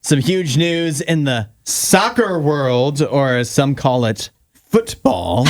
Some huge news in the soccer world, or as some call it, football.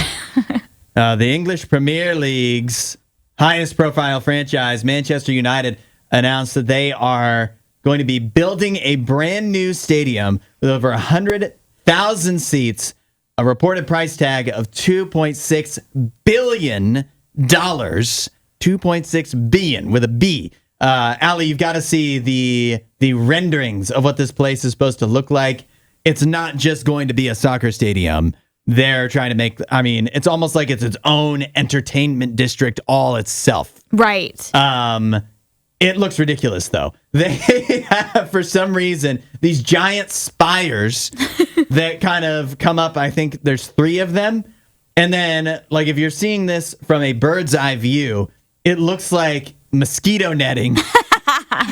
The English Premier League's highest profile franchise, Manchester United, announced that they are going to be building a brand new stadium with over 100,000 seats, a reported price tag of $2.6 billion. $2.6 billion with a B. Allie, you've got to see the renderings of what this place is supposed to look like. It's not just going to be a soccer stadium. They're trying to make, it's almost like it's its own entertainment district all itself. Right. It looks ridiculous, though. They have, for some reason, these giant spires that kind of come up. I think there's 3 of them. And then, like, if you're seeing this from a bird's eye view, it looks like mosquito netting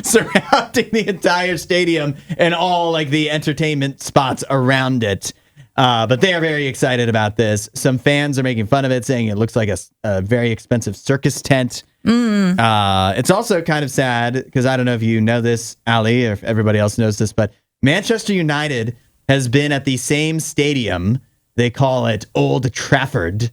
surrounding the entire stadium and all, like, the entertainment spots around it. But they are very excited about this. Some fans are making fun of it, saying it looks like a very expensive circus tent. It's also kind of sad, because I don't know if you know this, Allie, or if everybody else knows this, but Manchester United has been at the same stadium, they call it Old Trafford,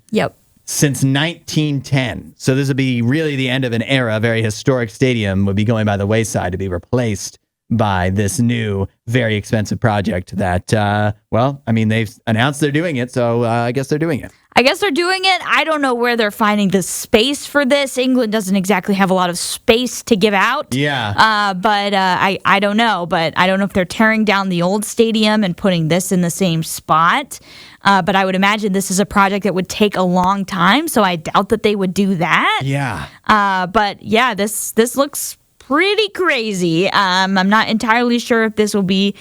since 1910. So this would be really the end of an era. A very historic stadium would be going by the wayside to be replaced by this new, very expensive project that, they've announced they're doing it, so I guess they're doing it. I don't know where they're finding the space for this. England doesn't exactly have a lot of space to give out. Yeah. But I don't know. But I don't know if they're tearing down the old stadium and putting this in the same spot. But I would imagine this is a project that would take a long time, so I doubt that they would do that. Yeah. But yeah, this looks pretty crazy. I'm not entirely sure if this will be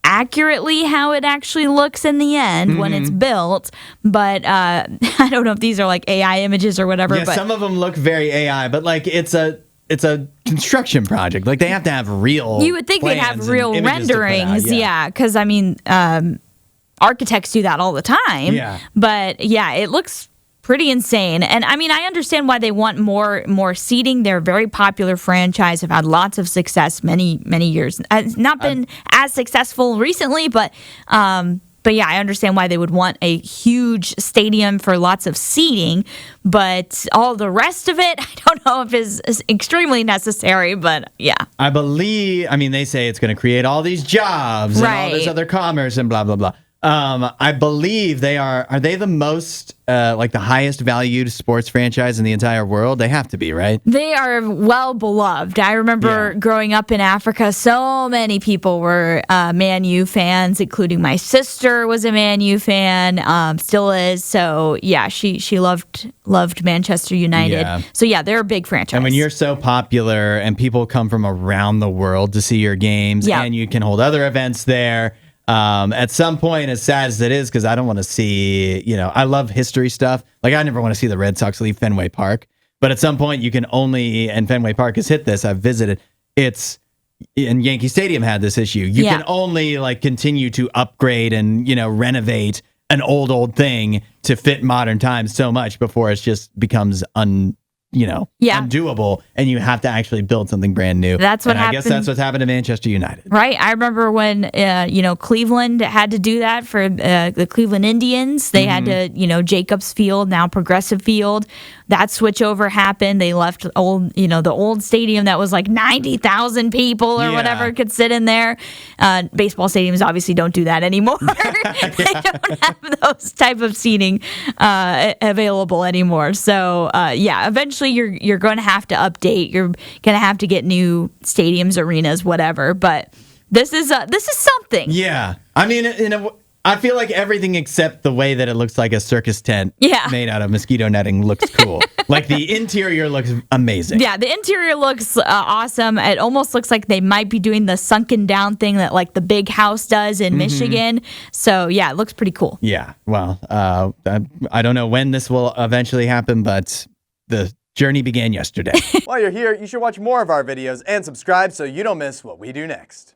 accurately how it actually looks in the end when it's built, but I don't know if these are like AI images or whatever. Yeah, but some of them look very AI, but like it's a construction project. Like they have to have real. You would think they'd have real renderings, yeah. Because architects do that all the time. Yeah. But yeah, it looks pretty insane. And I understand why they want more seating. They're a very popular franchise, have had lots of success many years. It's not been as successful recently, but yeah, I understand why they would want a huge stadium for lots of seating. But all the rest of it, I don't know if is extremely necessary, but yeah. I believe, they say it's going to create all these jobs and all this other commerce and blah, blah, blah. I believe are they the most, the highest valued sports franchise in the entire world? They have to be, right? They are well beloved. I remember growing up in Africa, so many people were Man U fans, including my sister was a Man U fan, still is. So yeah, she loved Manchester United. Yeah. So yeah, they're a big franchise. And when you're so popular and people come from around the world to see your games, and you can hold other events there. At some point, as sad as it is, because I don't want to see, I love history stuff. Like, I never want to see the Red Sox leave Fenway Park. But at some point, you can only, and Fenway Park has hit this, I've visited, and Yankee Stadium had this issue. You can only, continue to upgrade and, renovate an old thing to fit modern times so much before it just becomes undoable, and you have to actually build something brand new. That's what happened. I guess that's what's happened to Manchester United. Right. I remember when, Cleveland had to do that for the Cleveland Indians. They had to, Jacobs Field, now Progressive Field. That switchover happened. They left the old stadium that was like 90,000 people or whatever could sit in there. Baseball stadiums obviously don't do that anymore. They don't have those type of seating available anymore. So, eventually you're going to have to update. You're going to have to get new stadiums, arenas, whatever. But this is something. Yeah. I feel like everything except the way that it looks like a circus tent made out of mosquito netting looks cool. Like the interior looks amazing. Yeah, the interior looks awesome. It almost looks like they might be doing the sunken down thing that like the big house does in Michigan. So yeah, it looks pretty cool. Yeah, well, I don't know when this will eventually happen, but the journey began yesterday. While you're here, you should watch more of our videos and subscribe so you don't miss what we do next.